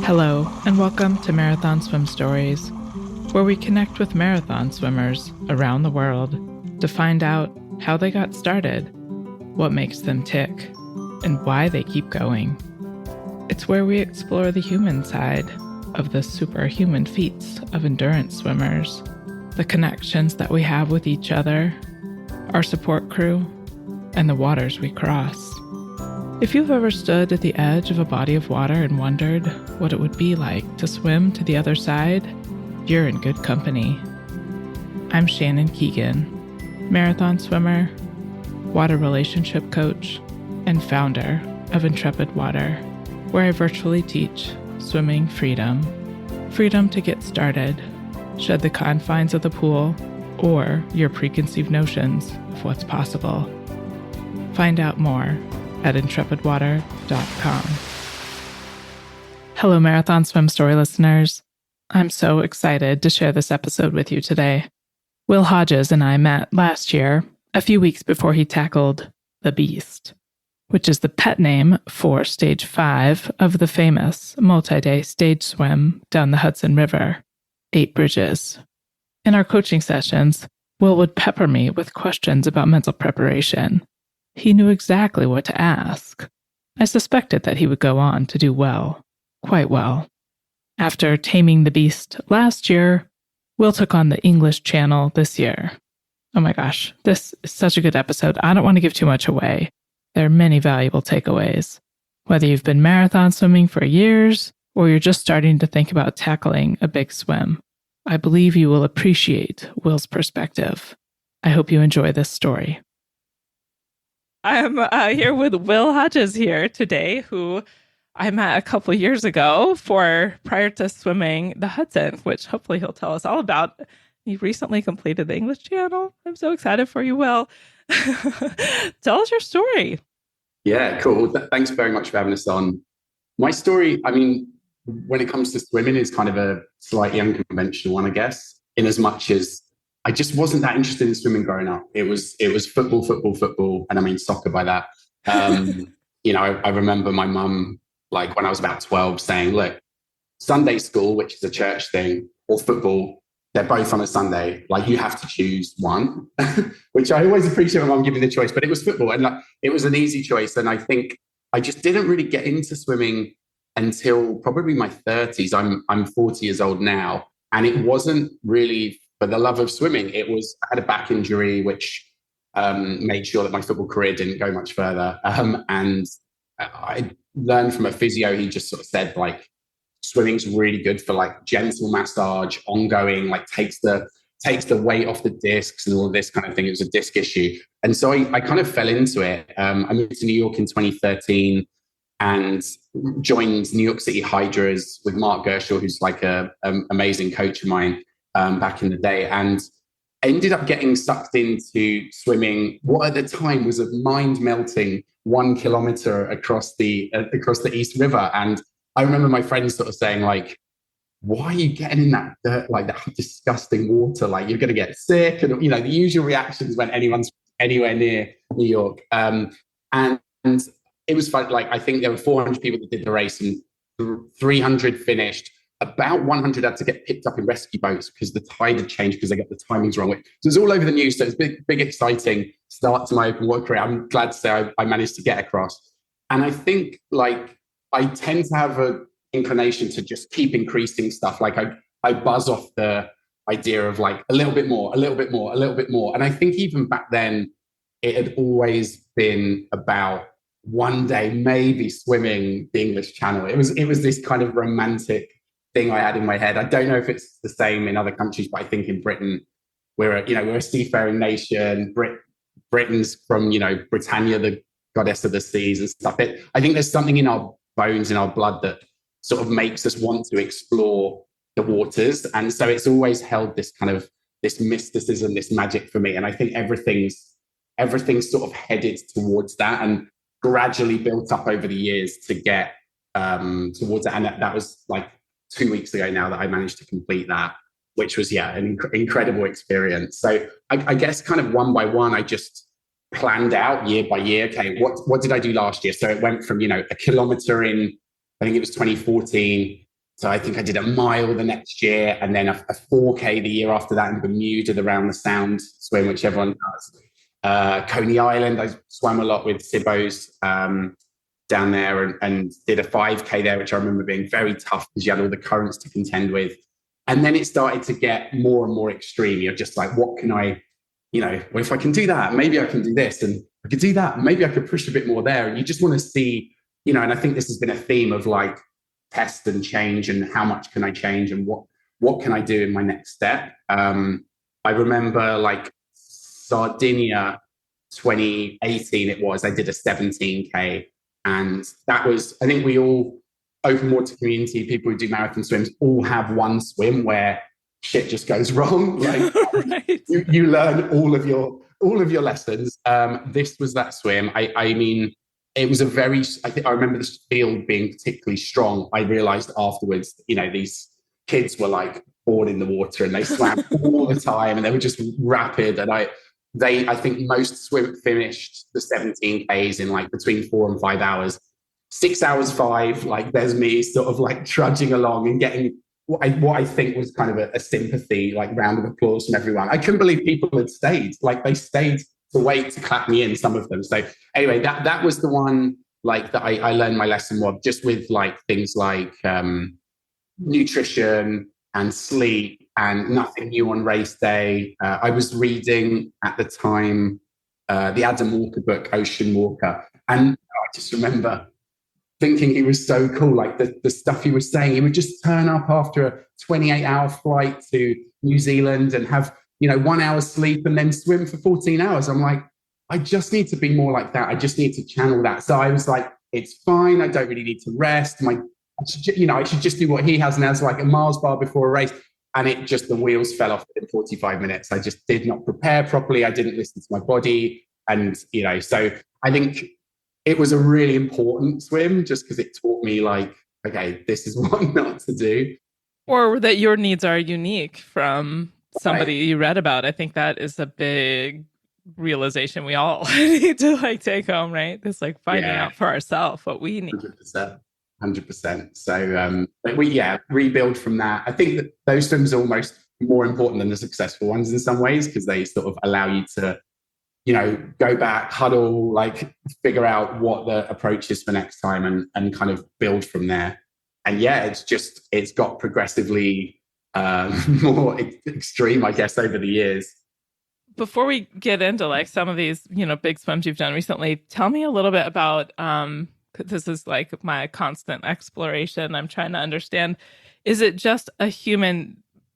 Hello, and welcome to Marathon Swim Stories, where we connect with marathon swimmers around the world to find out how they got started, what makes them tick, and why they keep going. It's where we explore the human side of the superhuman feats of endurance swimmers, the connections that we have with each other, our support crew, and the waters we cross. If you've ever stood at the edge of a body of water and wondered what it would be like to swim to the other side, you're in good company. I'm Shannon Keegan, marathon swimmer, water relationship coach, and founder of Intrepid Water, where I virtually teach swimming freedom. Freedom to get started, shed the confines of the pool, or your preconceived notions of what's possible. Find out more at intrepidwater.com. Hello, Marathon Swim Story listeners. I'm so excited to share this episode with you today. Will Hodgess and I met last year, a few weeks before he tackled the Beast, which is the pet name for Stage 5 of the famous multi-day stage swim down the Hudson River, 8 bridges. In our coaching sessions, Will would pepper me with questions about mental preparation. He knew exactly what to ask. I suspected that he would go on to do well, quite well. After taming the Beast last year, Will took on the English Channel this year. Oh my gosh, this is such a good episode. I don't want to give too much away. There are many valuable takeaways. Whether you've been marathon swimming for years or you're just starting to think about tackling a big swim, I believe you will appreciate Will's perspective. I hope you enjoy this story. I'm here with Will Hodgess here today, who I met a couple years ago prior to swimming the Hudson, which hopefully he'll tell us all about. He recently completed the English Channel. I'm so excited for you, Will. Tell us your story. Yeah, cool. Thanks very much for having us on. My story, when it comes to swimming, is kind of a slightly unconventional one, I guess, in as much as I just wasn't that interested in swimming growing up. It was football, and I mean soccer by that. I remember my mum, like when I was about 12, saying, look, Sunday school, which is a church thing, or football, they're both on a Sunday. Like, you have to choose one, which I always appreciate my mum giving the choice, but it was football, and it was an easy choice. And I think I just didn't really get into swimming until probably my 30s. I'm 40 years old now, and it wasn't really for the love of swimming. It was, I had a back injury, which made sure that my football career didn't go much further. And I learned from a physio. He just sort of said, like, swimming's really good for like gentle massage, ongoing, like takes the weight off the discs and all this kind of thing. It was a disc issue. And so I kind of fell into it. I moved to New York in 2013 and joined New York City Hydras with Mark Gershel, who's like an amazing coach of mine back in the day. And I ended up getting sucked into swimming what at the time was a mind-melting 1 kilometer across the East River. And I remember my friends sort of saying, like, why are you getting in that dirt, like that disgusting water? Like, you're going to get sick. And, the usual reactions when anyone's anywhere near New York. And it was fun. Like, I think there were 400 people that did the race and 300 finished. About 100 had to get picked up in rescue boats because the tide had changed because they got the timings wrong. So it was all over the news. So it's big, exciting start to my open water career. I'm glad to say I managed to get across. And I think, like, I tend to have an inclination to just keep increasing stuff. Like, I buzz off the idea of like a little bit more. And I think even back then, it had always been about one day maybe swimming the English Channel. It was this kind of romantic thing I had in my head. I don't know if it's the same in other countries, but I think in Britain, we're a seafaring nation. Britain's from, Britannia, the goddess of the seas and stuff. I think there's something in our bones, in our blood, that sort of makes us want to explore the waters. And so it's always held this kind of this mysticism, this magic for me. And I think everything's sort of headed towards that and gradually built up over the years to get towards it. And that was like 2 weeks ago now that I managed to complete that, which was, an incredible experience. So I guess kind of one by one, I just planned out year by year. Okay, what did I do last year? So it went from, a kilometer in, I think it was 2014. So I think I did a mile the next year, and then a 4K the year after that in Bermuda, the Round the Sound swim, which everyone does. Coney Island, I swam a lot with Sibos down there, and did a 5K there, which I remember being very tough because you had all the currents to contend with. And then it started to get more and more extreme. You're just like, what can I, well, if I can do that, maybe I can do this, and I could do that, maybe I could push a bit more there. And you just want to see, and I think this has been a theme of like test and change, and how much can I change, and what can I do in my next step. I remember like Sardinia 2018 it was, I did a 17K, and that was, I think we all, open water community, people who do marathon swims, all have one swim where shit just goes wrong. Like right. you learn all of your lessons. This was that swim. I mean, it was I remember this field being particularly strong. I realized afterwards, these kids were like born in the water, and they swam all the time, and they were just rapid. And I think most finished the 17Ks in like between 4 and 5 hours. 6 hours 5, like there's me sort of like trudging along and getting what I think was kind of a sympathy, like round of applause from everyone. I couldn't believe people had stayed. Like they stayed to wait to clap me in, some of them. So anyway, that was the one like that I learned my lesson more, just with like things like nutrition and sleep, and nothing new on race day. I was reading at the time the Adam Walker book, Ocean Walker. And I just remember thinking he was so cool, like the stuff he was saying. He would just turn up after a 28-hour flight to New Zealand and have, 1 hour's sleep and then swim for 14 hours. I'm like, I just need to be more like that. I just need to channel that. So I was like, it's fine. I don't really need to rest. I should just do what he has now. It's like a Mars bar before a race. And the wheels fell off in 45 minutes. I just did not prepare properly. I didn't listen to my body. And, so I think it was a really important swim just because it taught me like, okay, this is what not to do. Or that your needs are unique from somebody you read about. I think that is a big realization we all need to like take home, right? It's like finding out for ourselves what we need. 100%. So rebuild from that. I think that those swims are almost more important than the successful ones in some ways, because they sort of allow you to go back, huddle, like figure out what the approach is for next time, and kind of build from there. And it's got progressively more extreme, I guess, over the years. Before we get into like some of these, big swims you've done recently, tell me a little bit about, this is like my constant exploration. I'm trying to understand, is it just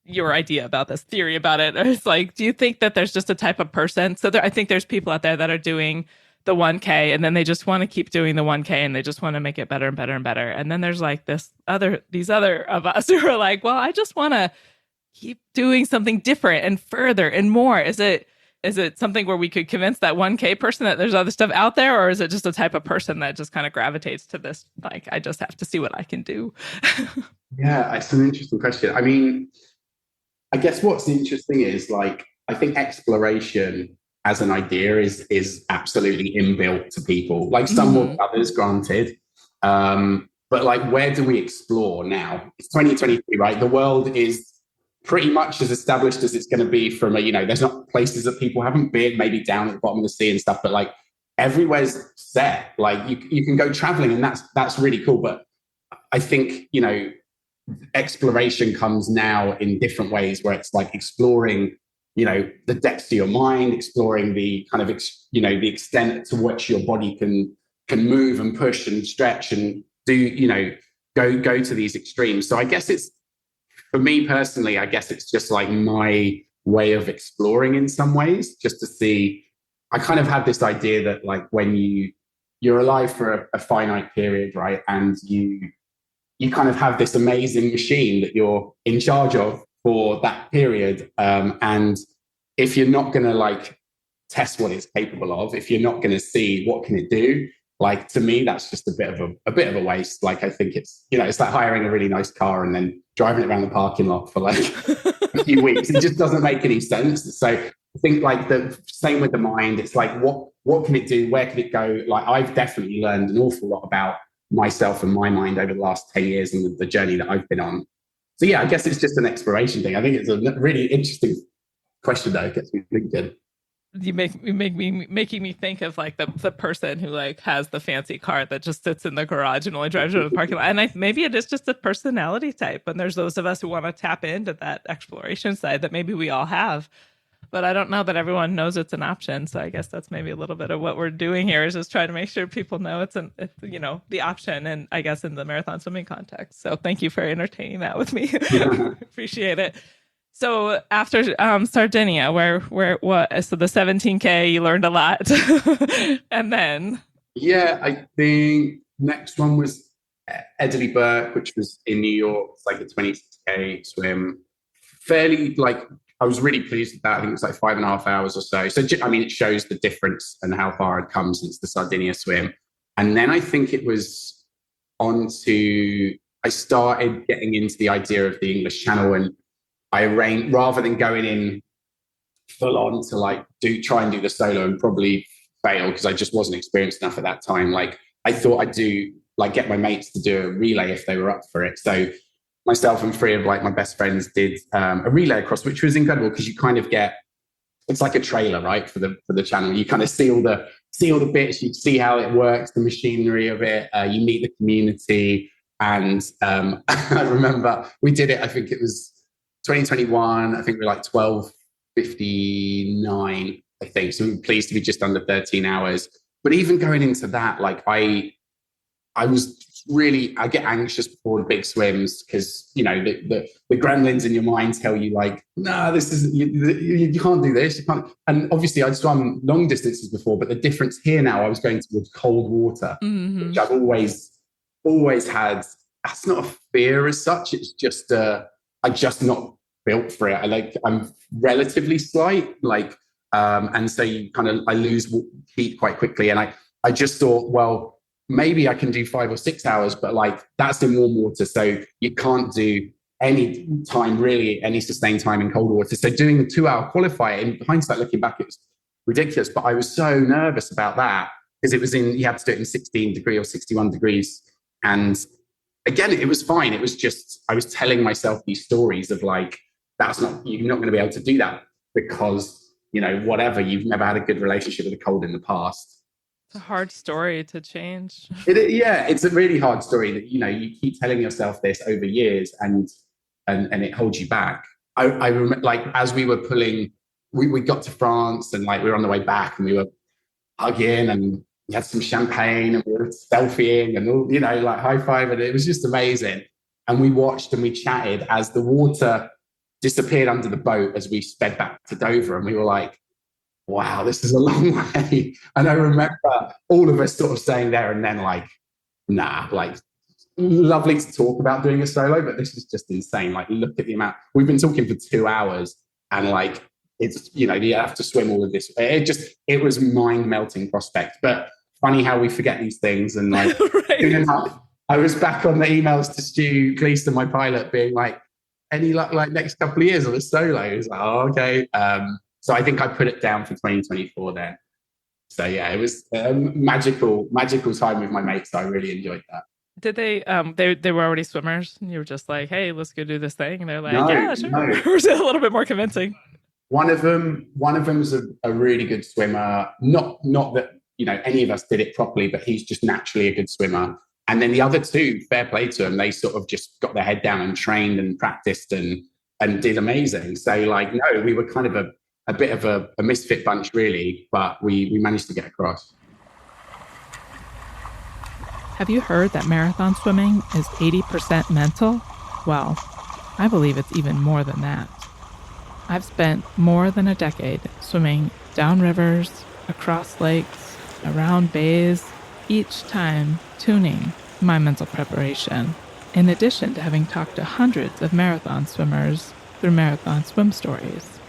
your idea about this theory about it? Or it's like, do you think that there's just a type of person? So I think there's people out there that are doing the 1K and then they just want to keep doing the 1K and they just want to make it better and better and better. And then there's like these other of us who are like, well, I just want to keep doing something different and further and more. Is it something where we could convince that 1K person that there's other stuff out there? Or is it just a type of person that just kind of gravitates to this? Like, I just have to see what I can do. Yeah, it's an interesting question. I mean, I guess what's interesting is like, I think exploration as an idea is absolutely inbuilt to people, like some more than others, granted. But like, where do we explore now? It's 2023, right? The world is pretty much as established as it's going to be from there's not places that people haven't been, maybe down at the bottom of the sea and stuff, but like everywhere's set. Like you can go traveling, and that's really cool. But I think, exploration comes now in different ways, where it's like exploring, the depths of your mind, exploring the kind of, the extent to which your body can move and push and stretch and do, go to these extremes. So I guess for me personally, I guess it's just like my way of exploring in some ways, just to see. I kind of have this idea that like when you're alive for a finite period, right? And you kind of have this amazing machine that you're in charge of for that period. And if you're not going to like test what it's capable of, if you're not going to see what can it do, like to me, that's just a bit of a waste. Like I think it's, it's like hiring a really nice car and then driving it around the parking lot for like a few weeks. It just doesn't make any sense. So think like the same with the mind. It's like, what can it do? Where can it go? Like, I've definitely learned an awful lot about myself and my mind over the last 10 years and the journey that I've been on. So yeah, I guess it's just an exploration thing. I think it's a really interesting question though. It gets me thinking. You making me think of like the person who like has the fancy car that just sits in the garage and only drives around the parking lot. And maybe it is just a personality type. And there's those of us who want to tap into that exploration side that maybe we all have. But I don't know that everyone knows it's an option. So I guess that's maybe a little bit of what we're doing here is just trying to make sure people know it's the option. And I guess in the marathon swimming context. So thank you for entertaining that with me. Appreciate it. So after Sardinia, where what? So the 17K, you learned a lot, and then I think next one was Edley Burke, which was in New York. It's like a 26K swim. Fairly like I was really pleased with that. I think it was like 5.5 hours or so. So I mean, it shows the difference and how far I'd come since the Sardinia swim. And then I think it was I started getting into the idea of the English Channel, and I arranged, rather than going in full on to like try and do the solo and probably fail because I just wasn't experienced enough at that time. Like I thought I'd get my mates to do a relay if they were up for it. So myself and 3 of like my best friends did a relay across, which was incredible because you kind of it's like a trailer, right, for the channel. You kind of see all the bits, you see how it works, the machinery of it. You meet the community, and I remember we did it. I think it was 2021, I think we were like 12:59, I think. So we were pleased to be just under 13 hours. But even going into that, like I get anxious before the big swims because, the gremlins in your mind tell you like, no, this isn't, you can't do this. You can't. And obviously I'd swum long distances before, but the difference here now, I was going towards cold water, which I've always had. That's not a fear as such. It's just, I'm just not built for it. I'm relatively slight, and so I lose heat quite quickly. And I just thought, well, maybe I can do 5 or 6 hours, but like that's in warm water, so you can't do any sustained time in cold water. So doing the 2-hour qualifier, in hindsight, looking back, it was ridiculous. But I was so nervous about that because you had to do it in 16 degrees or 61 degrees, and again, it was fine. It was just I was telling myself these stories of like, you're not going to be able to do that because, whatever, you've never had a good relationship with the cold in the past. It's a hard story to change. It's a really hard story that, you keep telling yourself this over years and it holds you back. I remember, like, as we were pulling, we got to France and like we were on the way back and we were hugging and we had some champagne and we were selfieing and all, like high five, and it was just amazing. And we watched and we chatted as the water disappeared under the boat as we sped back to Dover, and we were like, wow, this is a long way. And I remember all of us sort of saying there and then, like, nah, like, lovely to talk about doing a solo, but this is just insane. Like, look at the amount. We've been talking for 2 hours, and like, it's, you have to swim all of this. It was mind-melting prospect. But funny how we forget these things. And like, right. I was back on the emails to Stu Gleason, my pilot, being like, any luck like next couple of years on a solo? He's like, oh, okay. So I think I put it down for 2024 then. So yeah, it was a magical time with my mates. So I really enjoyed that. Did they were already swimmers and you were just like, hey, let's go do this thing? And they're like, yeah, sure. No. Or was it a little bit more convincing? One of them is a really good swimmer. Not that, any of us did it properly, but he's just naturally a good swimmer. And then the other 2, fair play to them, they sort of just got their head down and trained and practiced and did amazing. So like, no, we were kind of a bit of a misfit bunch really, but we managed to get across. Have you heard that marathon swimming is 80% mental? Well, I believe it's even more than that. I've spent more than a decade swimming down rivers, across lakes, around bays, each time tuning my mental preparation, in addition to having talked to hundreds of marathon swimmers through Marathon Swim Stories.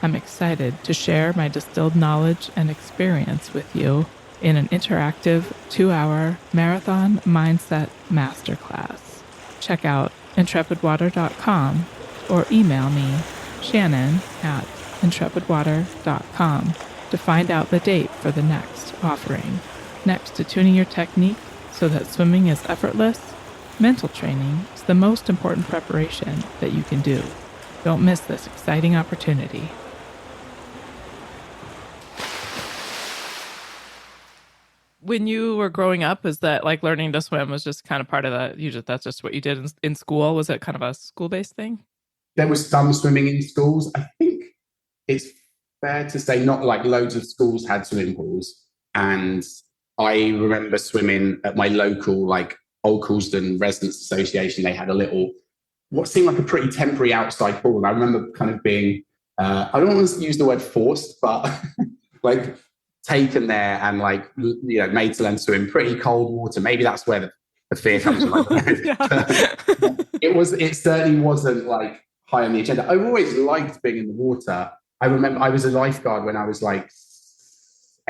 I'm excited to share my distilled knowledge and experience with you in an interactive 2-hour marathon mindset masterclass. Check out intrepidwater.com or email me, Shannon, at intrepidwater.com to find out the date for the next offering. Next to tuning your technique so that swimming is effortless, mental training is the most important preparation that you can do. Don't miss this exciting opportunity. When you were growing up, is that like learning to swim was just kind of part of that? That's just what you did in school? Was it kind of a school-based thing? There was some swimming in schools. I think it's fair to say not like loads of schools had swimming pools. And I remember swimming at my local, like Old Coulsdon Residents Association. They had a little, what seemed like a pretty temporary outside pool. And I remember kind of being, I don't want to use the word forced, but like taken there and like, you know, made to learn to swim in pretty cold water. Maybe that's where the fear comes from. It certainly wasn't like high on the agenda. I always liked being in the water. I remember I was a lifeguard when I was like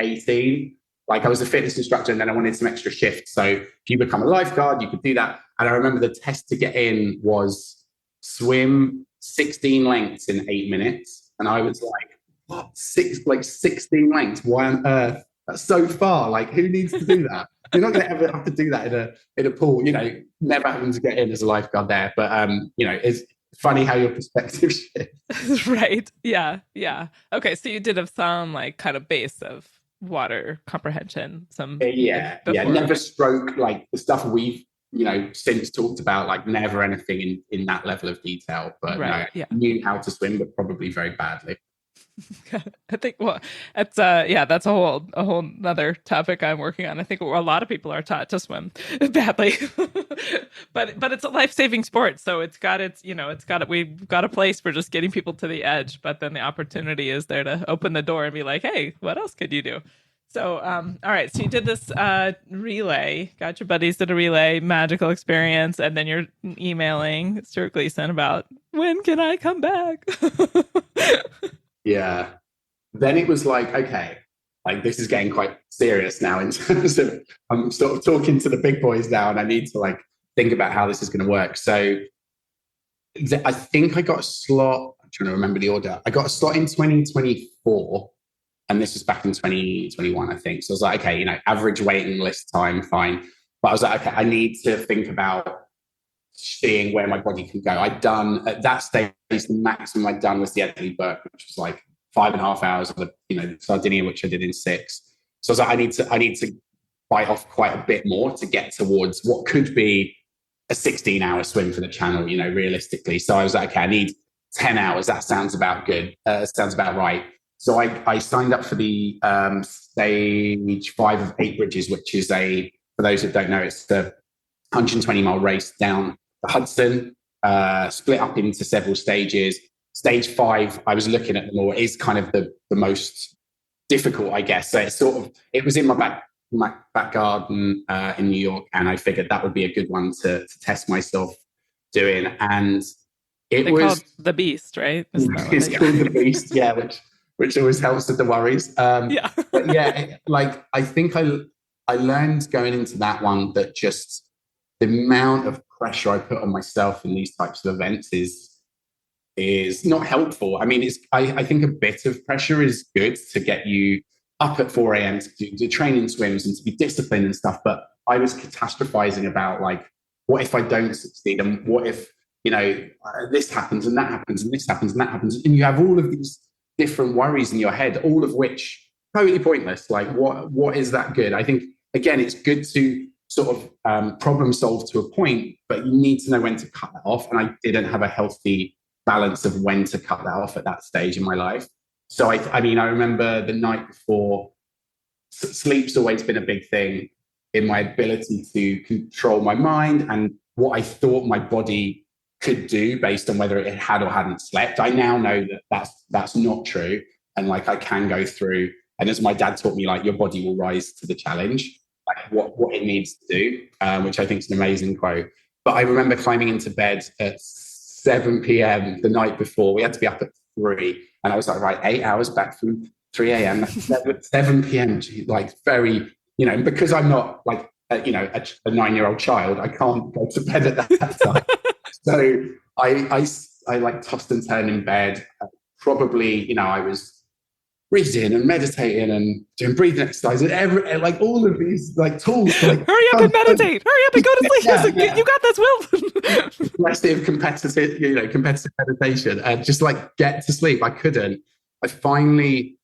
18. Like I was a fitness instructor and then I wanted some extra shifts. So if you become a lifeguard, you could do that. And I remember the test to get in was swim 16 lengths in 8 minutes. And I was like, what? 16 lengths? Why on earth? That's so far. Like who needs to do that? You're not going to ever have to do that in a pool. You know, never having to get in as a lifeguard there. But, you know, it's funny how your perspective shifts. Right. Yeah. Yeah. Okay. So you did have some like kind of base of water comprehension. Yeah. Never stroke like the stuff we've, you know, since talked about, like never anything in that level of detail. But right. No, I knew how to swim, but probably very badly. I think that's a whole other topic I'm working on. I think a lot of people are taught to swim badly, but it's a life-saving sport. So we've got a place for just getting people to the edge, but then the opportunity is there to open the door and be like, hey, what else could you do? So, all right. So you did this relay, got your buddies did a relay, magical experience, and then you're emailing Stuart Gleason about when can I come back? Yeah. Then it was like, okay, like this is getting quite serious now in terms of I'm sort of talking to the big boys now and I need to like think about how this is going to work. So I think I got a slot, I'm trying to remember the order. I got a slot in 2024 and this was back in 2021, I think. So I was like, okay, you know, average waiting list time, fine. But I was like, okay, I need to think about seeing where my body can go. I'd done at that stage, the maximum I'd done was the Edley Burke, which was like 5.5 hours of the, you know, Sardinia, which I did in 6. So I was like, I need to bite off quite a bit more to get towards what could be a 16-hour swim for the channel, you know, realistically. So I was like, okay, I need 10 hours. That sounds about good. Sounds about right. So I signed up for the stage 5 of 8 Bridges, which is for those that don't know, it's the 120-mile race down the Hudson, split up into several stages. Stage 5, I was looking at them all, is kind of the most difficult, I guess. So it was in my back garden in New York, and I figured that would be a good one to test myself doing. And they was called the Beast, right? It's called the Beast, yeah, which always helps with the worries. Yeah, but yeah, like I think I learned going into that one that just the amount of pressure I put on myself in these types of events is not helpful. I mean, I think a bit of pressure is good to get you up at 4 a.m. to do training swims and to be disciplined and stuff. But I was catastrophizing about like, what if I don't succeed? And what if, you know, this happens and that happens and this happens and that happens. And you have all of these different worries in your head, all of which totally pointless. Like what is that good? I think, again, it's good to sort of problem solve to a point, but you need to know when to cut that off. And I didn't have a healthy balance of when to cut that off at that stage in my life. So I mean, I remember the night before, sleep's always been a big thing in my ability to control my mind and what I thought my body could do based on whether it had or hadn't slept. I now know that that's not true. And like, I can go through, and as my dad taught me, like, your body will rise to the challenge, like what it needs to do, which I think is an amazing quote. But I remember climbing into bed at 7 p.m. the night before. We had to be up at 3. And I was like, right, 8 hours back from 3 a.m. That's 7 p.m. Like very, you know, because I'm not like, you know, a 9-year-old child, I can't go to bed at that time. So I like tossed and turned in bed, probably, I was reading and meditating and doing breathing exercises and like all of these like tools to like Hurry up and meditate. Hurry up and go to sleep. yeah, You got this, Will. aggressive competitive meditation and just like get to sleep. I couldn't. I finally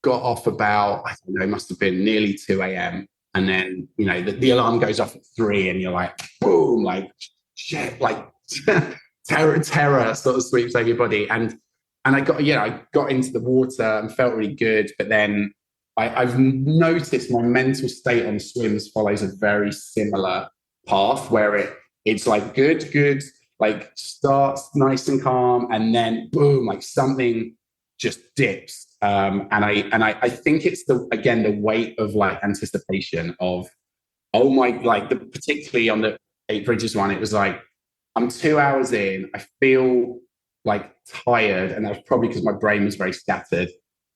got off about, I don't know, it must have been nearly 2 a.m. And then, the alarm goes off at 3 and you're like, boom, like shit, like terror sort of sweeps over your body. And I got into the water and felt really good. But then I've noticed my mental state on swims follows a very similar path where it's like good, like starts nice and calm, and then boom, like something just dips. And I think it's the weight of like anticipation of, oh my, like particularly on the Eight Bridges one, it was like, I'm 2 hours in, I feel like tired, and that's probably because my brain was very scattered,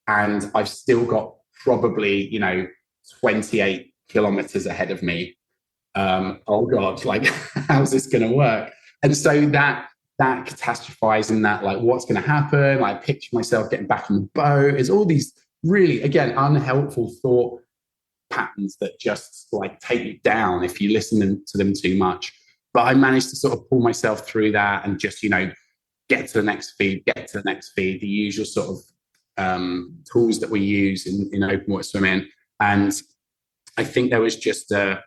and I've still got probably 28 kilometers ahead of me. Oh god, like how's this going to work? And so that catastrophizing, that like what's going to happen, I picture myself getting back on the boat, is all these really, again, unhelpful thought patterns that just like take you down if you listen to them too much. But I managed to sort of pull myself through that and just get to the next feed, the usual sort of tools that we use in open water swimming. And I think there was just a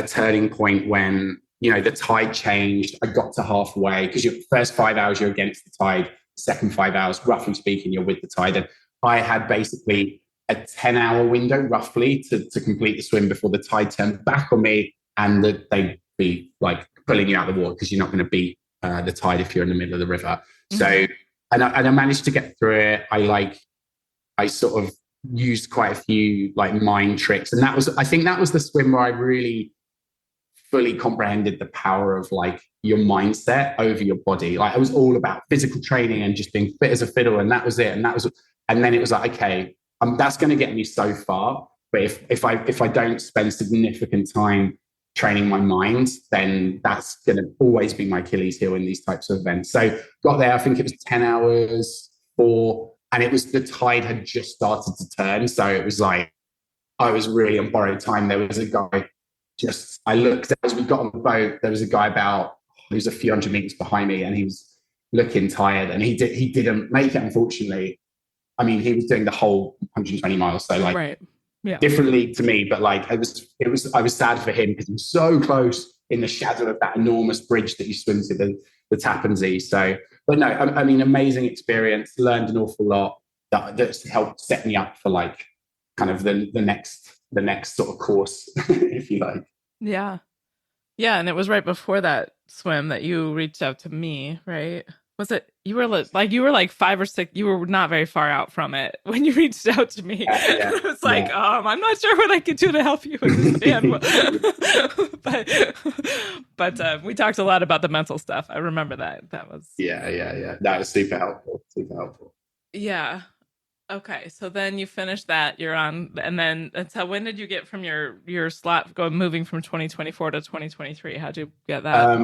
turning point when the tide changed. I got to halfway, because your first 5 hours you're against the tide, second 5 hours, roughly speaking, you're with the tide. And I had basically a 10-hour window roughly to complete the swim before the tide turned back on me, and they'd be like pulling you out of the water because you're not going to beat the tide if you're in the middle of the river. Mm-hmm. So, and I managed to get through it. I sort of used quite a few like mind tricks, and I think that was the swim where I really fully comprehended the power of like your mindset over your body. Like I was all about physical training and just being fit as a fiddle, and that was it. And then it was like, okay, that's going to get me so far. But if I don't spend significant time training my mind, then that's going to always be my Achilles heel in these types of events. So got there, I think it was 10 hours, 4, and it was, the tide had just started to turn. So it was like, I was really on borrowed time. There was a guy, I looked as we got on the boat, there was a guy he was a few hundred meters behind me, and he was looking tired, and he didn't make it, unfortunately. I mean, he was doing the whole 120 miles. So like, right. Yeah. Differently to me, but like I was sad for him because he was so close in the shadow of that enormous bridge that you swim to, the Tappan Zee. So, but no, I mean, amazing experience, learned an awful lot that's helped set me up for like kind of the next sort of course, if you like. Yeah. Yeah. And it was right before that swim that you reached out to me, right? Was it, you were like 5 or 6, you were not very far out from it when you reached out to me. Yeah. I was like, I'm not sure what I could do to help you understand. but we talked a lot about the mental stuff. I remember that. That was. Yeah. That was super helpful. Yeah. Okay. So then you finished that, you're on, and then so when did you get from your slot moving from 2024 to 2023? How'd you get that?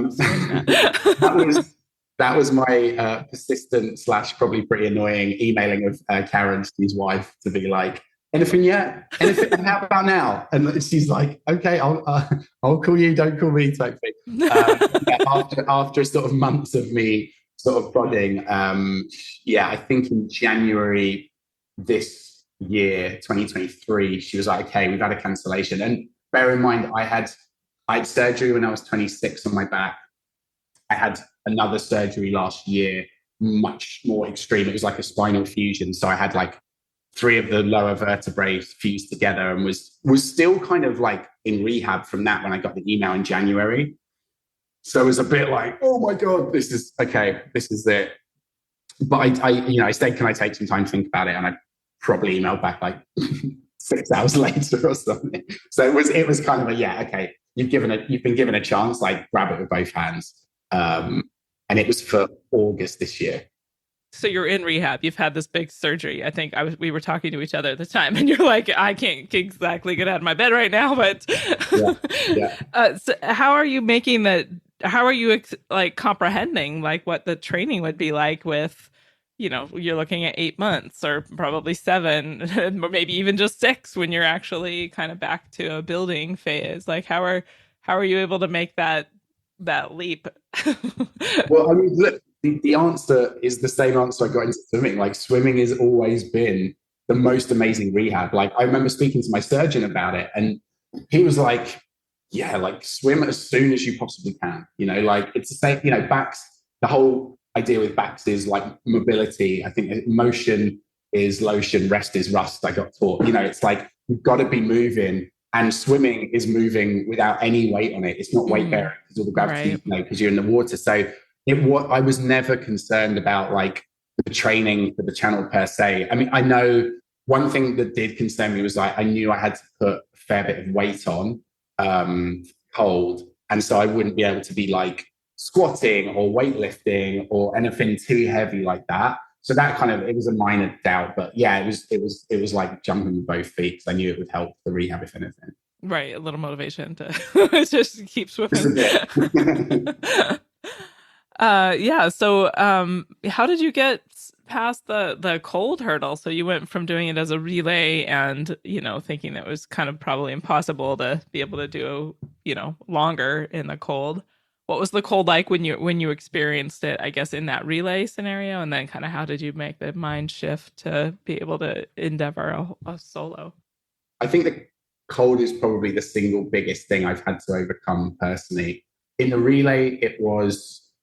That was my persistent / probably pretty annoying emailing of Karen, his wife, to be like, anything yet? Anything? How about now? And she's like, okay, I'll call you, don't call me, type thing. After sort of months of me sort of prodding, I think in January this year, 2023, she was like, okay, we've had a cancellation. And bear in mind, I had surgery when I was 26 on my back. I had another surgery last year, much more extreme. It was like a spinal fusion. So I had like 3 of the lower vertebrae fused together, and was still kind of like in rehab from that when I got the email in January. So it was a bit like, oh my God, this is it. But I said, can I take some time to think about it? And I probably emailed back like 6 hours later or something. So it was kind of okay, you've been given a chance, like grab it with both hands. And it was for August this year. So you're in rehab. You've had this big surgery. I think we were talking to each other at the time, and you're like, I can't exactly get out of my bed right now, but yeah. So how are you making that? How are you like comprehending like what the training would be like with you're looking at 8 months or probably 7, or maybe even just 6 when you're actually kind of back to a building phase. Like how are you able to make that leap? Well, I mean, look, the answer is the same answer I got into swimming. Like, swimming has always been the most amazing rehab. Like, I remember speaking to my surgeon about it, and he was like, yeah, like, swim as soon as you possibly can. Like, it's the same, backs, the whole idea with backs is like mobility. I think motion is lotion, rest is rust. I got taught, it's like, you've got to be moving. And swimming is moving without any weight on it. It's not weight bearing because all the gravity, Right. because you're in the water. So I was never concerned about like the training for the channel per se. I mean, I know one thing that did concern me was like I knew I had to put a fair bit of weight on cold, and so I wouldn't be able to be like squatting or weightlifting or anything too heavy like that. So that it was a minor doubt, but yeah, it was like jumping with both feet because I knew it would help the rehab if anything. Right. A little motivation to just keep Just a swimming. bit. Yeah. So, how did you get past the cold hurdle? So you went from doing it as a relay and, thinking that was kind of probably impossible to be able to do, longer in the cold. What was the cold like when you experienced it, I guess, in that relay scenario? And then kind of how did you make the mind shift to be able to endeavor a solo? I think the cold is probably the single biggest thing I've had to overcome personally. In the relay, it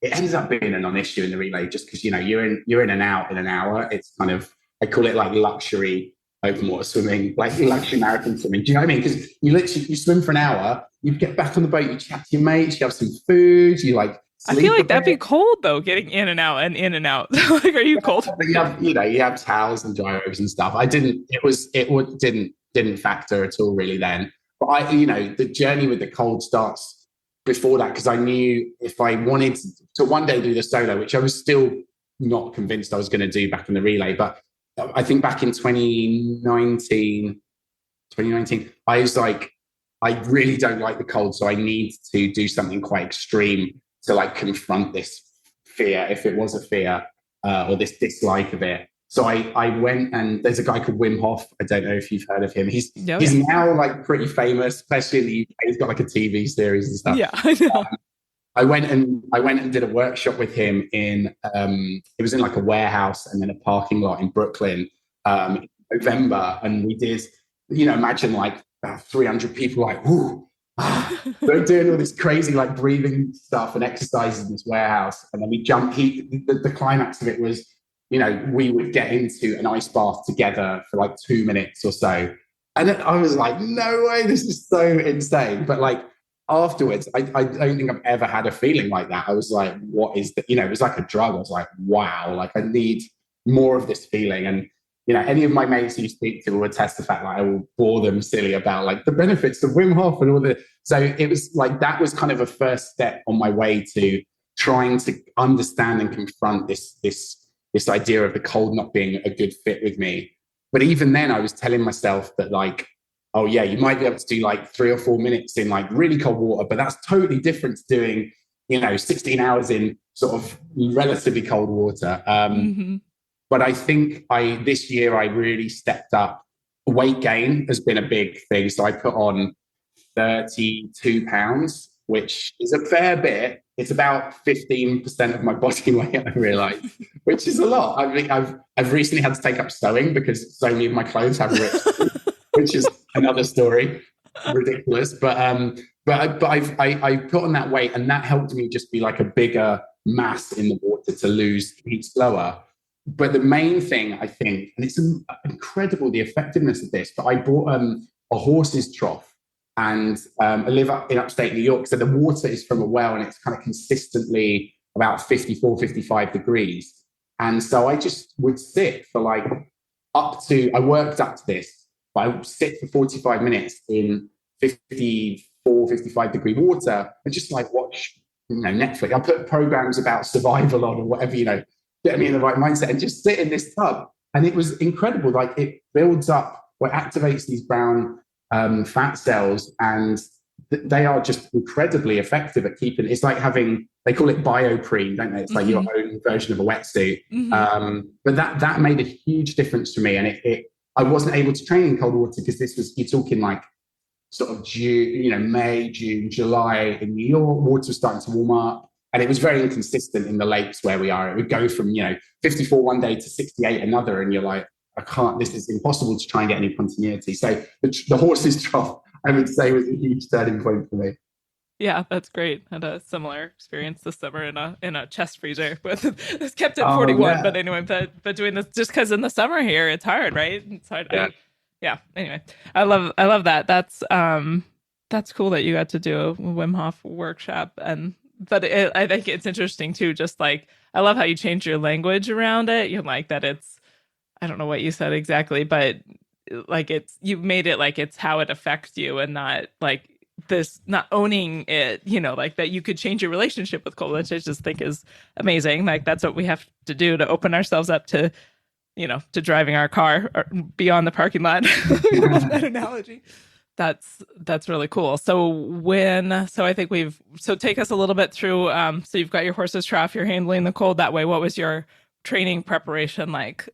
ends up being a non-issue in the relay just because you're in and out in an hour. It's I call it like luxury open water swimming, like luxury marathon swimming. Do you know what I mean? Because you swim for an hour, you get back on the boat, you chat to your mates, you have some food, you like I feel sleep a like that'd be bit. cold though, getting in and out and in and out. Like, are you cold? But you have towels and dry robes and stuff. I didn't. It didn't factor at all really then. But the journey with the cold starts before that because I knew if I wanted to one day do the solo, which I was still not convinced I was going to do back in the relay, but I think back in 2019, I was like, I really don't like the cold, so I need to do something quite extreme to like confront this fear, if it was a fear, or this dislike of it. So I went and there's a guy called Wim Hof. I don't know if you've heard of him. He's Oh, he's yeah. now like pretty famous, especially in the UK. He's got like a TV series and stuff. Yeah, I know. I went and did a workshop with him it was in like a warehouse and then a parking lot in Brooklyn in November, and we did imagine like 300 people like whoo, they're doing all this crazy like breathing stuff and exercises in this warehouse, and then we jumped. The climax of it was we would get into an ice bath together for like 2 minutes or so, and then I was like, no way, this is so insane. But like afterwards, I don't think I've ever had a feeling like that. I was like, what is that? It was like a drug. I was like, wow, like I need more of this feeling. And any of my mates who you speak to will attest the fact that I will bore them silly about like the benefits of Wim Hof and all the. So it was like that was kind of a first step on my way to trying to understand and confront this idea of the cold not being a good fit with me. But even then, I was telling myself that like, oh yeah, you might be able to do like 3 or 4 minutes in like really cold water, but that's totally different to doing 16 hours in sort of relatively cold water. Mm-hmm. But I think this year I really stepped up. Weight gain has been a big thing. So I put on 32 pounds, which is a fair bit. It's about 15% of my body weight, I realize, which is a lot. I mean, I've recently had to take up sewing because so many of my clothes have rips, which is another story, ridiculous. But I put on that weight, and that helped me just be like a bigger mass in the water to lose heat slower. But the main thing I think, and it's incredible the effectiveness of this, but I bought a horse's trough, and I live up in upstate New York, so the water is from a well, and it's kind of consistently about 54, 55 degrees. And so I just would sit for like I worked up to this, but I would sit for 45 minutes in 54, 55 degree water and just like watch, Netflix. I put programs about survival on or whatever, get me in the right mindset and just sit in this tub. And it was incredible. Like it builds up, or it activates these brown fat cells, and they are just incredibly effective at keeping. It's like having, they call it bioprene, don't they? It's like your own version of a wetsuit. But that made a huge difference for me, and I wasn't able to train in cold water because this was, you're talking like sort of June, May, June, July in New York. Water was starting to warm up, and it was very inconsistent in the lakes where we are. It would go from 54 one day to 68 another, and you're like, I can't. This is impossible to try and get any continuity. So the horse's trough, I would say, was a huge turning point for me. Yeah, that's great. I had a similar experience this summer in a chest freezer. It's kept at 41, but anyway, but doing this just because in the summer here it's hard, right? It's hard. Yeah. Anyway, I love that. That's cool that you got to do a Wim Hof workshop, but I think it's interesting too. Just like I love how you change your language around it. You like that it's, I don't know what you said exactly, but like you made it like it's how it affects you and not like this, not owning it, like that you could change your relationship with cold, which I just think is amazing. Like that's what we have to do to open ourselves up to, to driving our car beyond the parking lot. That analogy. That's really cool. So I think take us a little bit through, so you've got your horse's trough, you're handling the cold that way. What was your training preparation like?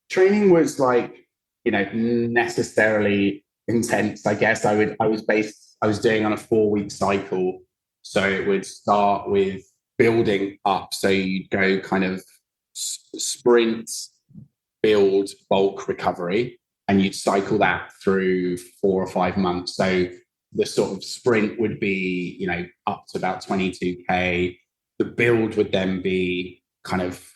Training was like, necessarily intense, I guess. I was doing on a 4-week cycle. So it would start with building up. So you'd go kind of sprint, build, bulk, recovery, and you'd cycle that through 4 or 5 months. So the sort of sprint would be, up to about 22K. The build would then be kind of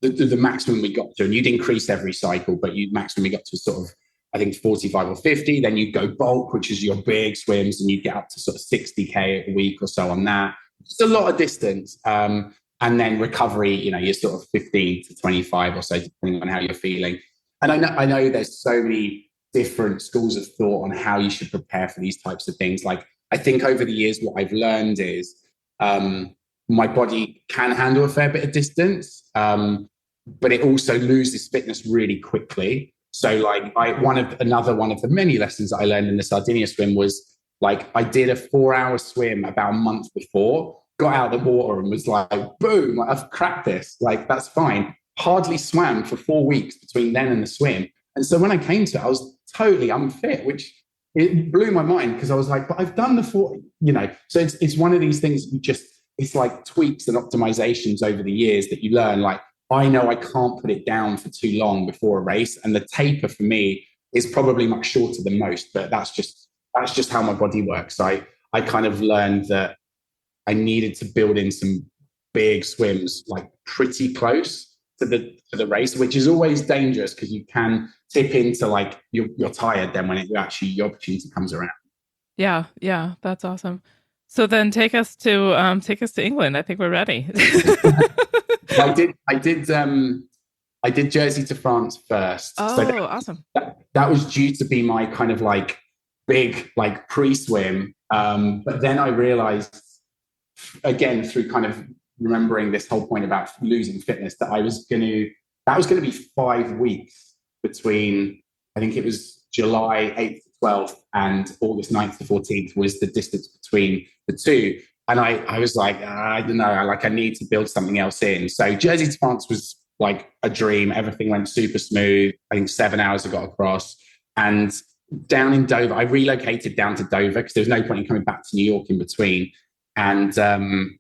the maximum we got to, and you'd increase every cycle, but maximum we got to sort of, I think 45 or 50. Then you'd go bulk, which is your big swims, and you'd get up to sort of 60K a week or so on that. It's a lot of distance. And then recovery, you're sort of 15 to 25 or so, depending on how you're feeling. And I know there's so many different schools of thought on how you should prepare for these types of things. Like, I think over the years, what I've learned is my body can handle a fair bit of distance, but it also loses fitness really quickly. So like another one of the many lessons that I learned in the Sardinia swim was like, I did a 4-hour swim about a month before, got out of the water and was like, boom, like, I've cracked this. Like, that's fine. Hardly swam for 4 weeks between then and the swim. And so when I came to it, I was totally unfit, which it blew my mind because I was like, but I've done the 4, so it's one of these things it's like tweaks and optimizations over the years that you learn. Like, I know I can't put it down for too long before a race. And the taper for me is probably much shorter than most, but that's just how my body works. I kind of learned that I needed to build in some big swims, like pretty close to the race, which is always dangerous because you can tip into like you're tired then when your opportunity comes around. Yeah, that's awesome. So then take us to England. I think we're ready. I did Jersey to France first. Oh, so awesome. That was due to be my kind of like big like pre-swim. But then I realized, again, through kind of remembering this whole point about losing fitness, that was going to be 5 weeks between, I think it was July 8th to 12th and August 9th to 14th was the distance between the two. And I was like, I don't know, I need to build something else in. So Jersey to France was like a dream. Everything went super smooth. I think 7 hours I got across. And down in Dover, I relocated down to Dover because there was no point in coming back to New York in between. And I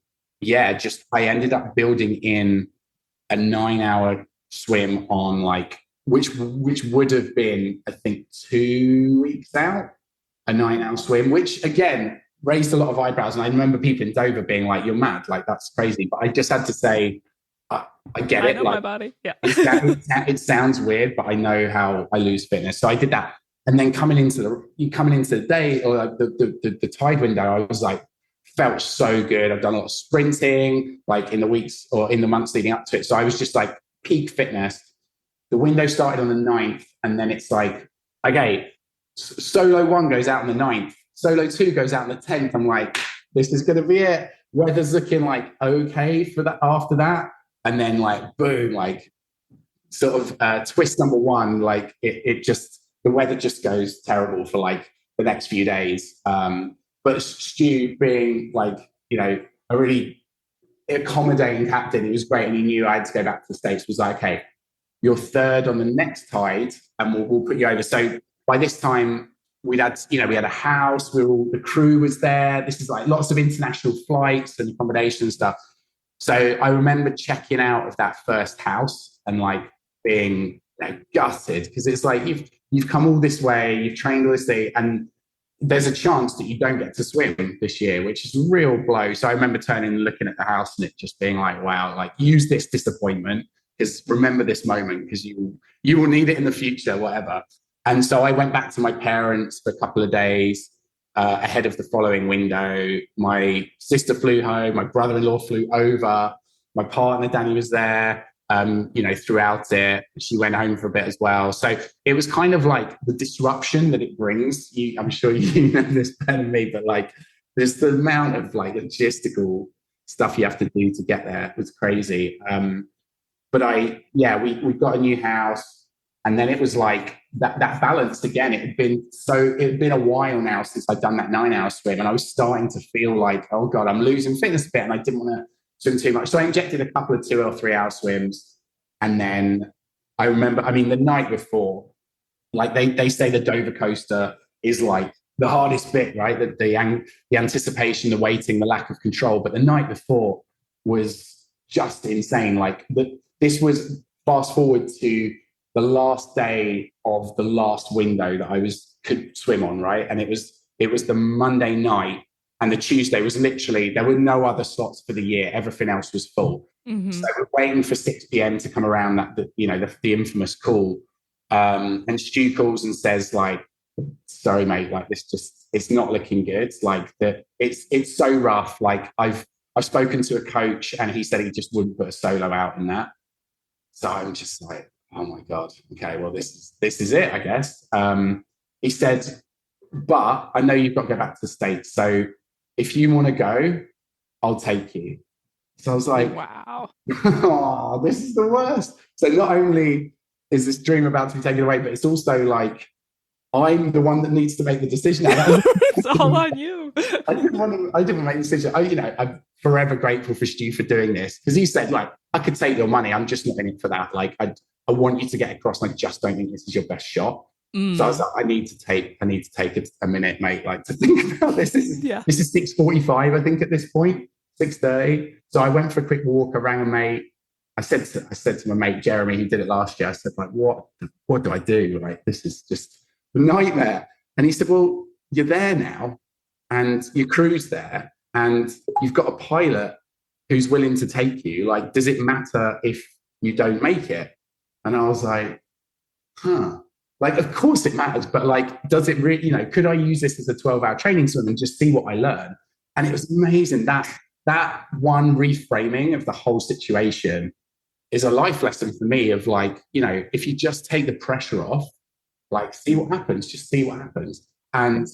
ended up building in a 9-hour swim on which would have been, I think, 2 weeks out, a 9-hour swim, which again, raised a lot of eyebrows. And I remember people in Dover being like, you're mad, like that's crazy. But I just had to say, I get it. I know my body. Yeah. it sounds weird, but I know how I lose fitness. So I did that. And then coming into the day or the tide window, I was like, felt so good. I've done a lot of sprinting, like in the weeks or in the months leading up to it. So I was just like peak fitness. The window started on the 9th, and then it's like, okay, solo 1 goes out on the 9th. Solo 2 goes out on the 10th. I'm like, this is going to be it. Weather's looking like okay for that after that. And then like, boom, like sort of twist number 1, like the weather just goes terrible for like the next few days. But Stu being like, a really accommodating captain, it was great. And he knew I had to go back to the States, was like, okay, you're third on the next tide and we'll put you over. So by this time, we had a house, the crew was there. This is like lots of international flights and accommodation and stuff. So I remember checking out of that first house and like being gutted, because it's like you've come all this way, you've trained all this day, and there's a chance that you don't get to swim this year, which is a real blow. So I remember turning and looking at the house and it just being like, wow, like use this disappointment, because remember this moment, because you will need it in the future, whatever. And so I went back to my parents for a couple of days ahead of the following window. My sister flew home, my brother-in-law flew over, my partner Danny was there. Throughout it, she went home for a bit as well. So it was kind of like the disruption that it brings. I'm sure you know this better than me, but like there's the amount of like logistical stuff you have to do to get there. It was crazy. But we got a new house, and then it was like that balanced again. It had been a while now since I'd done that 9-hour swim, and I was starting to feel like, oh God, I'm losing fitness a bit, and I didn't want to swim too much. So I injected a couple of 2 or 3 hour swims. And then I remember, the night before, like they say the Dover coaster is like the hardest bit, right? The anticipation, the waiting, the lack of control. But the night before was just insane. Like this was fast forward to the last day of the last window that I could swim on, right? And it was the Monday night. And the Tuesday was literally, there were no other slots for the year. Everything else was full. Mm-hmm. So we're waiting for 6 p.m. to come around, the infamous call. And Stu calls and says like, sorry, mate, like it's not looking good. Like it's so rough. Like I've spoken to a coach and he said he just wouldn't put a solo out in that. So I'm just like, oh my God. Okay, well, this is it, I guess. He said, but I know you've got to go back to the States. So if you want to go, I'll take you. So I was like, wow, oh, this is the worst. So not only is this dream about to be taken away, but it's also like, I'm the one that needs to make the decision. It's all on you. I didn't make the decision. I'm forever grateful for Stu for doing this, because he said, like, I could take your money. I'm just not in it for that. Like, I want you to get across. And I just don't think this is your best shot. So I was like, I need to take a minute, mate, like to think about this. This is 6:45, I think, at this point, 6:30. So I went for a quick walk. I rang a mate. I said to my mate Jeremy, who did it last year, I said, like, what do I do? Like, this is just a nightmare. And he said, well, you're there now, and your crew's there, and you've got a pilot who's willing to take you. Like, does it matter if you don't make it? And I was like, huh. Like, of course it matters, but like, does it really, could I use this as a 12-hour training swim and just see what I learn? And it was amazing. That one reframing of the whole situation is a life lesson for me of like, if you just take the pressure off, like, see what happens, just see what happens. And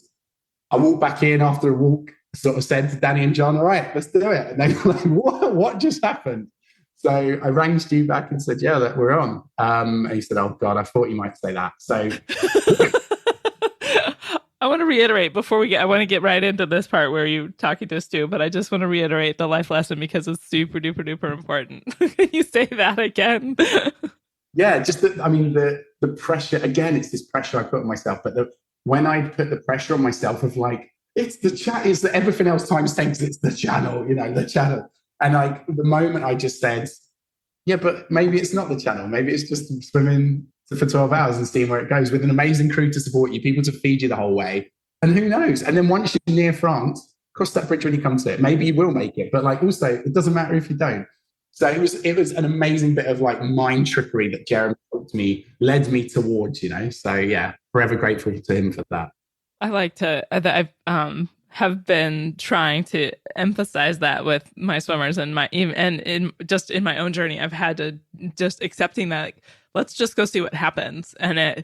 I walked back in after a walk, sort of said to Danny and John, all right, let's do it. And they were like, what just happened? So I rang Stu back and said, yeah, that we're on. And he said, oh God, I thought you might say that. So I want to reiterate I want to get right into this part where you're talking to Stu, but I just want to reiterate the life lesson because it's super duper duper important. Can you say that again? Yeah, just the pressure, again, it's this pressure I put on myself, but when I put the pressure on myself of like, it's that everything else times 10, it's the channel, the channel. And like the moment I just said, yeah, but maybe it's not the channel. Maybe it's just swimming for 12 hours and seeing where it goes with an amazing crew to support you, people to feed you the whole way. And who knows? And then once you're near France, cross that bridge when you come to it. Maybe you will make it, but like also it doesn't matter if you don't. So it was an amazing bit of like mind trickery that Jeremy led me towards, So yeah, forever grateful to him for that. I like to, I've have been trying to emphasize that with my swimmers and in my own journey. I've had to just accepting that, like, let's just go see what happens, and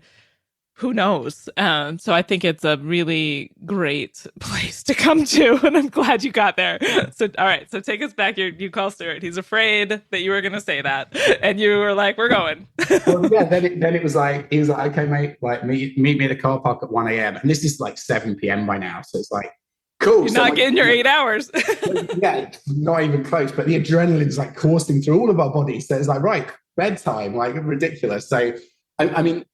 who knows. So I think it's a really great place to come to, and I'm glad you got there. So all right, so take us back. You call Stuart. He's afraid that you were going to say that, and you were like, "We're going." Well, yeah. Then it was like, he was like, "Okay, mate, like meet me at the car park at 1 a.m." And this is like 7 p.m. by now, so it's like Cool. You're not getting your 8 hours. Yeah, not even close. But the adrenaline's like coursing through all of our bodies. So it's like, right, bedtime, like ridiculous. So, I mean,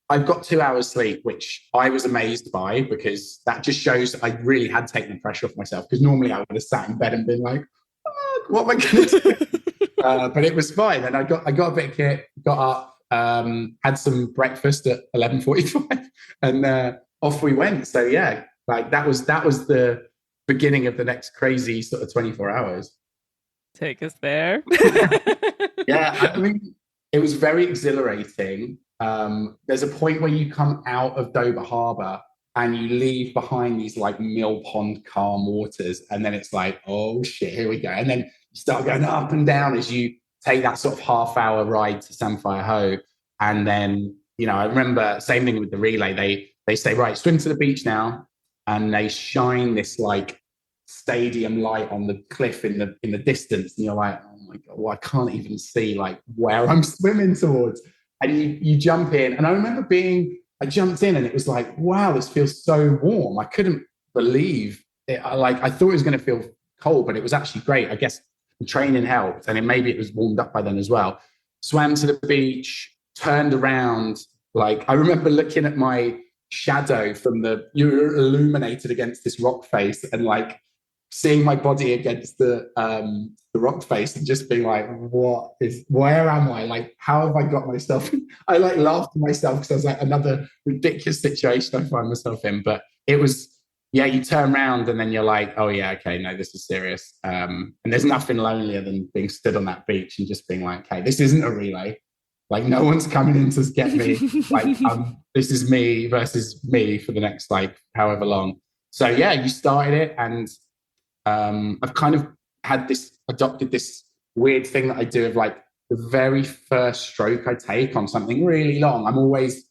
I've got 2 hours sleep, which I was amazed by because that just shows I really had taken the pressure off myself. Because normally I would have sat in bed and been like, oh, what am I going to do? But it was fine. And I got a bit of kit, got up, had some breakfast at 11:45 and off we went. So yeah, like that was the beginning of the next crazy sort of 24 hours. Take us there. Yeah, I mean, it was very exhilarating. There's a point where you come out of Dover Harbor and you leave behind these like mill pond calm waters, and then it's like, oh shit, here we go. And then you start going up and down as you take that sort of half-hour ride to Samphire Hoe. And then, you know, I remember same thing with the relay. They say, right, swim to the beach now, and they shine this like stadium light on the cliff in the distance, and you're like, oh my god, well, I can't even see like where I'm swimming towards. And you jump in, and I remember I jumped in, and it was like, wow, this feels so warm. I couldn't believe it. I thought it was going to feel cold, but it was actually great. I guess the training helped, and maybe it was warmed up by then as well. Swam to the beach, turned around. Like I remember looking at my shadow you're illuminated against this rock face, and like seeing my body against the rock face and just being like, where am I? Like, how have I got myself? I like laughed at myself because I was like, another ridiculous situation I find myself in. But it was, yeah, you turn around and then you're like, oh yeah, okay, no, this is serious. And there's nothing lonelier than being stood on that beach and just being like, okay, this isn't a relay. Like no one's coming in to get me. Like this is me versus me for the next like however long. So yeah, you started it, and I've kind of adopted this weird thing that I do of like the very first stroke I take on something really long, I'm always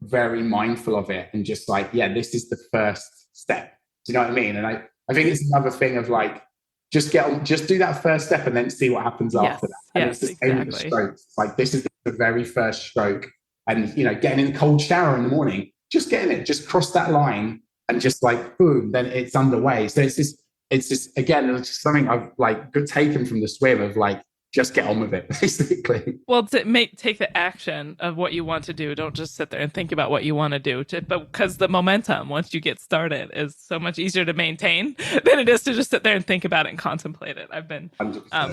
very mindful of it and just like, yeah, this is the first step. Do you know what I mean? And I think it's another thing of like, just do that first step and then see what happens after that. And yes, it's the same with the strokes. It's like, this is the very first stroke. And, you know, getting in the cold shower in the morning, just getting it, just cross that line and just like, boom, then it's underway. So it's just, again, it's just something I've like taken from the swim of like, just get on with it, basically. Well, take the action of what you want to do. Don't just sit there and think about what you want to do. But because the momentum, once you get started, is so much easier to maintain than it is to just sit there and think about it and contemplate it. I've been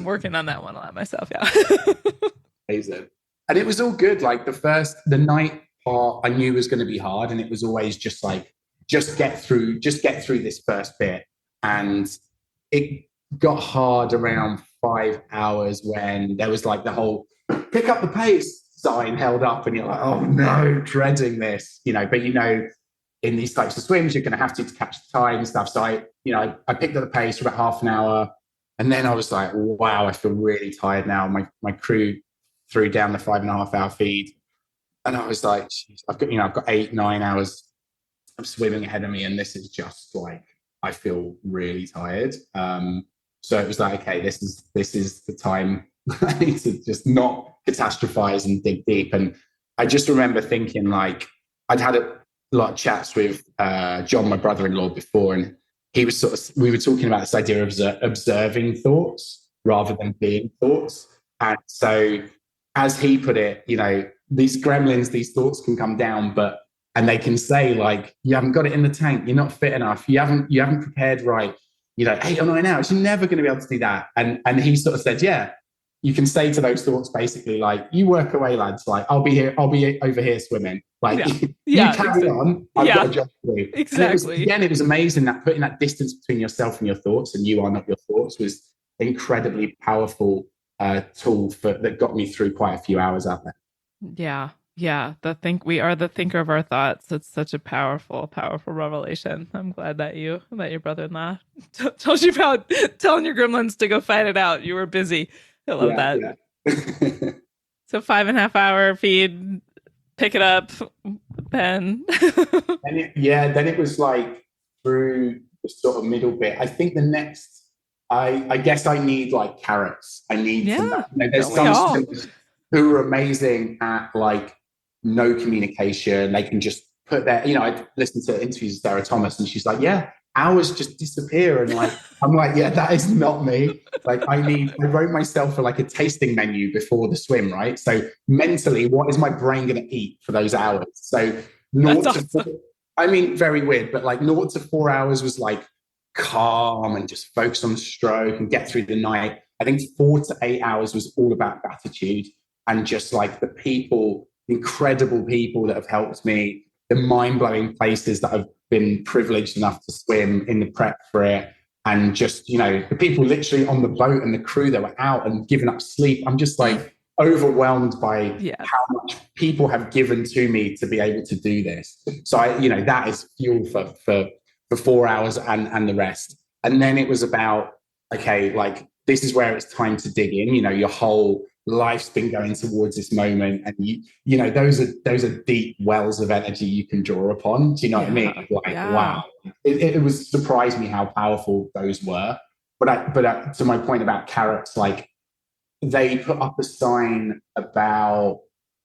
working on that one a lot myself. Yeah. Amazing. And it was all good. Like the night part, I knew was going to be hard, and it was always just like, just get through this first bit. And it got hard around 5 hours when there was like the whole pick up the pace sign held up, and you're like, oh no, dreading this, you know. But you know, in these types of swims, you're going to have to catch the tide and stuff. So I picked up the pace for about half an hour, and then I was like, wow, I feel really tired now. My crew threw down the 5.5 hour feed, and I was like, I've got 8-9 hours of swimming ahead of me, and this is just like, I feel really tired. So it was like, okay, this is the time I need to just not catastrophize and dig deep. And I just remember thinking, like, I'd had a lot of chats with John, my brother-in-law, before, and we were talking about this idea of observing thoughts rather than being thoughts. And so, as he put it, you know, these gremlins, these thoughts can come down, and they can say like, you haven't got it in the tank, you're not fit enough, you haven't prepared right. You know, 8 or 9 hours, you're never going to be able to do that. And he sort of said, yeah, you can say to those thoughts basically like, you work away, lads. Like, I'll be over here swimming. Like, you carry on. I've got a job to do. Exactly. It was amazing that putting that distance between yourself and your thoughts, and you are not your thoughts, was incredibly powerful tool that got me through quite a few hours out there. Yeah. Yeah, we are the thinker of our thoughts. It's such a powerful, powerful revelation. I'm glad that your brother-in-law told you about telling your gremlins to go fight it out. You were busy. I love that. Yeah. So 5.5 hour feed, pick it up, then. Then it was like through the sort of middle bit. I think the next, I guess I need like carrots. I need there's some students who are amazing at like no communication. They can just put their, I listened to interviews with Sarah Thomas, and she's like, yeah, hours just disappear. And like, I'm like, yeah, that is not me. Like I wrote myself for like a tasting menu before the swim, right? So mentally, what is my brain going to eat for those hours? So That's naught to awesome. four, I mean, very weird, but like 0 to 4 hours was like calm and just focus on the stroke and get through the night. I think 4 to 8 hours was all about gratitude and just like the people, incredible people that have helped me, the mind blowing places that I've been privileged enough to swim in the prep for it. And just, the people literally on the boat and the crew that were out and giving up sleep. I'm just like overwhelmed by Yes. how much people have given to me to be able to do this. So that is fuel for 4 hours and the rest. And then it was about, okay, like this is where it's time to dig in. Your whole life's been going towards this moment, and those are deep wells of energy you can draw upon. Do you know what I mean? Like, wow, it was surprised me how powerful those were. But to my point about carrots, like they put up a sign about,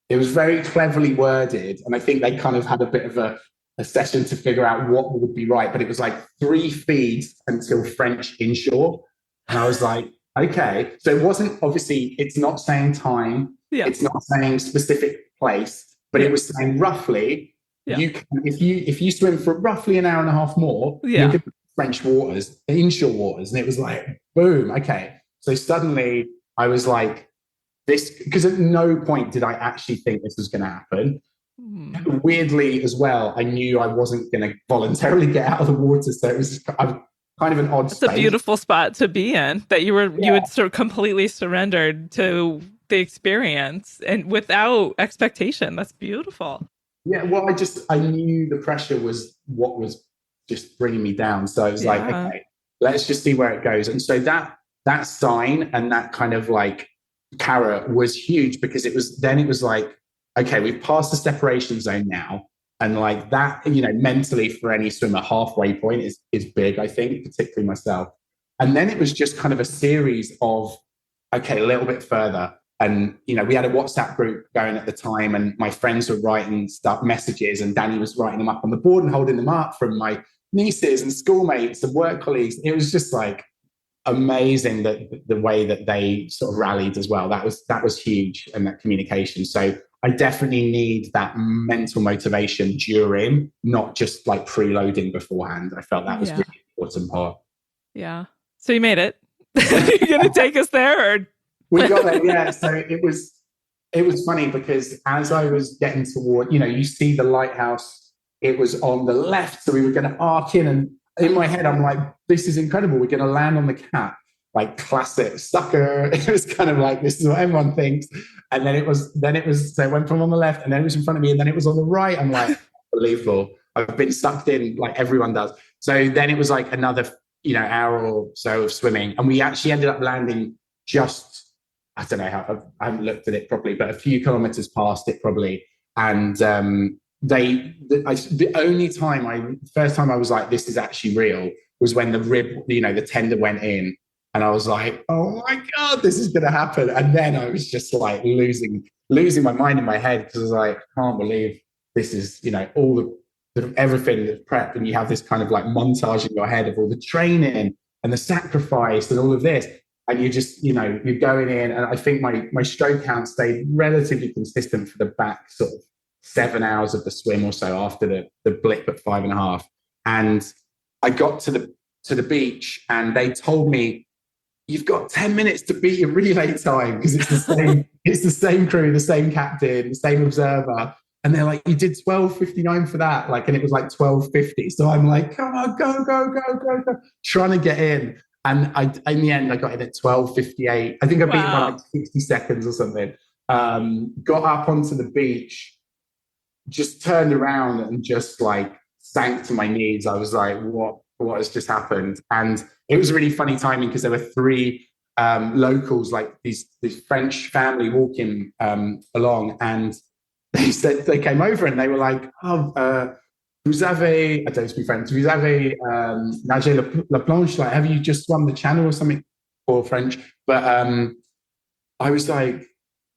it was very cleverly worded, and I think they kind of had a bit of a session to figure out what would be right. But it was like 3 feeds until French inshore, and I was like, okay. So it wasn't, obviously, it's not saying time, it's not saying specific place, but it was saying roughly, you can, if you swim for roughly an hour and a half more, you're going to French waters, inshore waters. And it was like, boom, okay. So suddenly I was like, this, because at no point did I actually think this was going to happen. Weirdly as well, I knew I wasn't going to voluntarily get out of the water. So it was kind of an odd space. It's a beautiful spot to be in, that you had sort of completely surrendered to the experience and without expectation. That's beautiful. Yeah, well, I knew the pressure was what was just bringing me down. So I was like, okay, let's just see where it goes. And so that sign and that kind of like carrot was huge, because it was like, okay, we've passed the separation zone now. And like that, mentally for any swimmer, halfway point is big, I think, particularly myself. And then it was just kind of a series of, okay, a little bit further. And, we had a WhatsApp group going at the time, and my friends were writing messages, and Danny was writing them up on the board and holding them up from my nieces and schoolmates and work colleagues. It was just like amazing that the way that they sort of rallied as well. That was huge, and that communication. So I definitely need that mental motivation during, not just like preloading beforehand. I felt that was really important part. Yeah. So you made it. You're going to take us there? Or? We got there, yeah. So it was funny, because as I was getting toward, you see the lighthouse, it was on the left. So we were going to arc in, and in my head, I'm like, this is incredible. We're going to land on the cap. Like classic sucker. It was kind of like, this is what everyone thinks. And then it was, so it went from on the left, and then it was in front of me, and then it was on the right. I'm like, unbelievable. I've been sucked in like everyone does. So then it was like another, hour or so of swimming. And we actually ended up landing just, I don't know how, I haven't looked at it properly, but a few kilometers past it probably. And the only time first time I was like, this is actually real, was when the rib, the tender went in. And I was like, oh my God, this is going to happen. And then I was just like losing my mind in my head, because I was like, I can't believe this is, all the everything that's prep. And you have this kind of like montage in your head of all the training and the sacrifice and all of this. And you just, you're going in. And I think my stroke count stayed relatively consistent for the back sort of 7 hours of the swim or so, after the blip at 5.5. And I got to the beach, and they told me, you've got 10 minutes to beat your relay time, because it's the same crew, the same captain, the same observer. And they're like, you did 12:59 for that. Like, and it was like 12:50. So I'm like, come on, go, trying to get in. And in the end, I got in at 12:58. I think I beat it by like 60 seconds or something. Got up onto the beach, just turned around and just like sank to my knees. I was like, what has just happened? And it was really funny timing, because there were 3 locals, like this French family walking along, and they came over and they were like, vous avez, I don't speak French, vous avez nagé la planche, like, have you just swum the channel or something, or French? But I was like,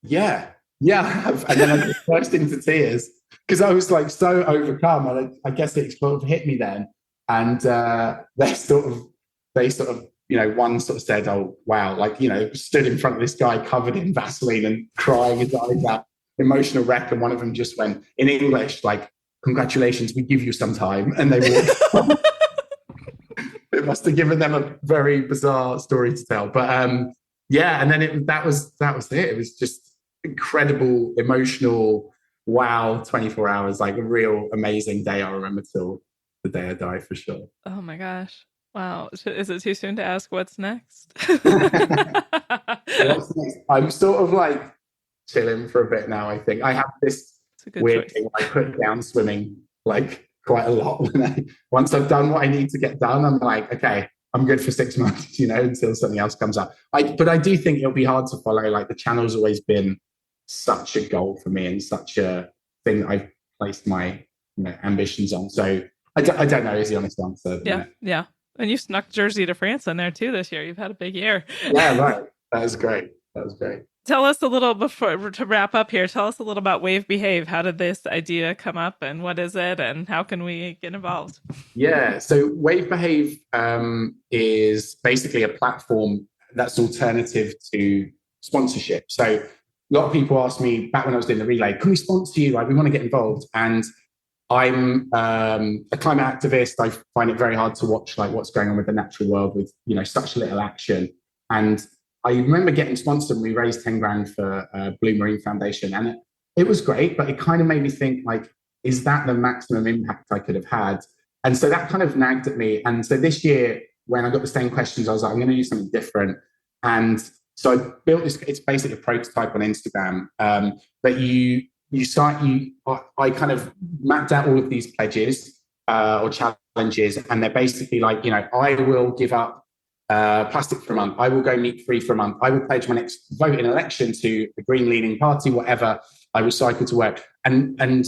yeah, I have. And then I just burst into tears, because I was like so overcome. I guess it sort of hit me then. And they sort of, one sort of said, "Oh, wow," stood in front of this guy covered in Vaseline and crying his eyes out, emotional wreck. And one of them just went in English, like, "Congratulations, we give you some time." And they walked. It must have given them a very bizarre story to tell. But and then that was it. It was just incredible, emotional, wow, 24 hours, like a real amazing day. I remember till the day I die, for sure. Oh my gosh. Wow. Is it too soon to ask what's next? What's next? I'm sort of like chilling for a bit now, I think. I have this weird thing. I put down swimming like quite a lot. Once I've done what I need to get done, I'm like, okay, I'm good for 6 months, until something else comes up. But I do think it'll be hard to follow. Like, the channel's always been such a goal for me and such a thing that I've placed my ambitions on. So I don't know is the honest answer. Yeah. And you snuck Jersey to France in there too this year. You've had a big year. Yeah, right. That was great. Tell us a little, before to wrap up here, tell us a little about Wave Behave. How did this idea come up, and what is it, and how can we get involved? Yeah, so Wave Behave is basically a platform that's alternative to sponsorship. So a lot of people asked me back when I was doing the relay, can we sponsor you? Like, we want to get involved. And I'm a climate activist. I find it very hard to watch like what's going on with the natural world with such little action. And I remember getting sponsored, and we raised 10 grand for Blue Marine Foundation. And it was great, but it kind of made me think, like, is that the maximum impact I could have had? And so that kind of nagged at me. And so this year, when I got the same questions, I was like, I'm going to do something different. And so I built this, it's basically a prototype on Instagram. But I kind of mapped out all of these pledges or challenges. And they're basically like, I will give up plastic for a month. I will go meat free for a month. I will pledge my next vote in election to a green leaning party, whatever. I will cycle to work. And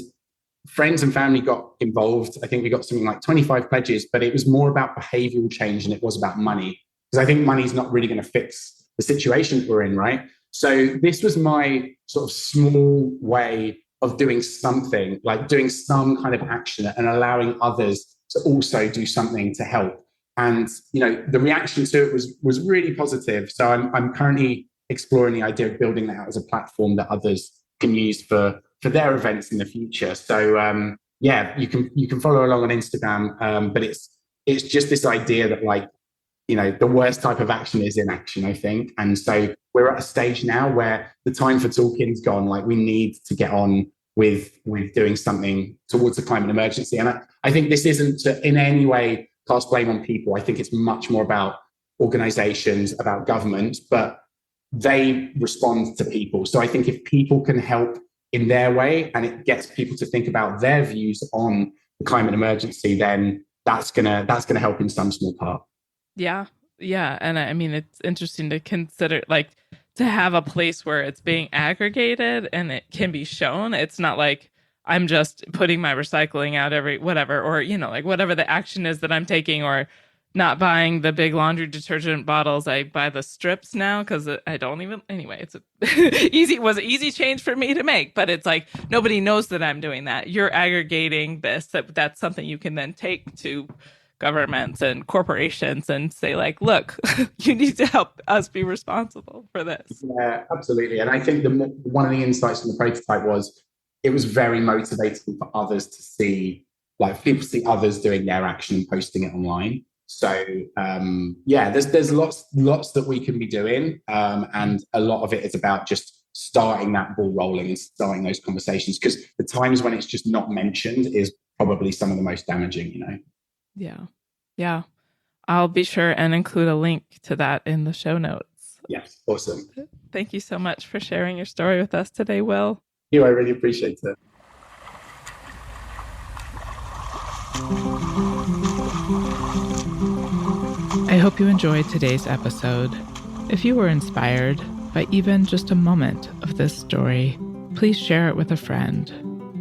friends and family got involved. I think we got something like 25 pledges, but it was more about behavioral change than it was about money. Because I think money's not really going to fix the situation that we're in, right? So this was my sort of small way of doing something, like doing some kind of action and allowing others to also do something to help. And the reaction to it was really positive. So I'm currently exploring the idea of building that out as a platform that others can use for their events in the future. So you can follow along on Instagram, but it's just this idea that, like, the worst type of action is inaction, I think. And so we're at a stage now where the time for talking's gone. Like, we need to get on with doing something towards the climate emergency. And I think this isn't to in any way cast blame on people. I think it's much more about organizations, about government, but they respond to people. So I think if people can help in their way and it gets people to think about their views on the climate emergency, then that's gonna help in some small part. Yeah. And I mean, it's interesting to consider, like, to have a place where it's being aggregated and it can be shown. It's not like I'm just putting my recycling out every whatever, or, like whatever the action is that I'm taking, or not buying the big laundry detergent bottles. I buy the strips now because I don't even, anyway, it's was an easy change for me to make, but it's like, nobody knows that I'm doing that. You're aggregating this, that's something you can then take to governments and corporations and say, like, look, you need to help us be responsible for this. Yeah, absolutely. And I think one of the insights from the prototype was it was very motivating for others to see, like, people see others doing their action and posting it online. So there's lots that we can be doing, and a lot of it is about just starting that ball rolling and starting those conversations, because the times when it's just not mentioned is probably some of the most damaging. Yeah. I'll be sure and include a link to that in the show notes. Yes, awesome. Thank you so much for sharing your story with us today, Will. I really appreciate it. I hope you enjoyed today's episode. If you were inspired by even just a moment of this story, please share it with a friend.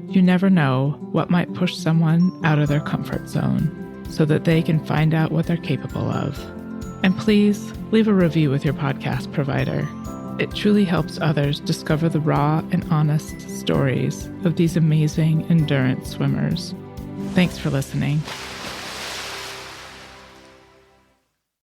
You never know what might push someone out of their comfort zone so that they can find out what they're capable of. And please leave a review with your podcast provider. It truly helps others discover the raw and honest stories of these amazing endurance swimmers. Thanks for listening.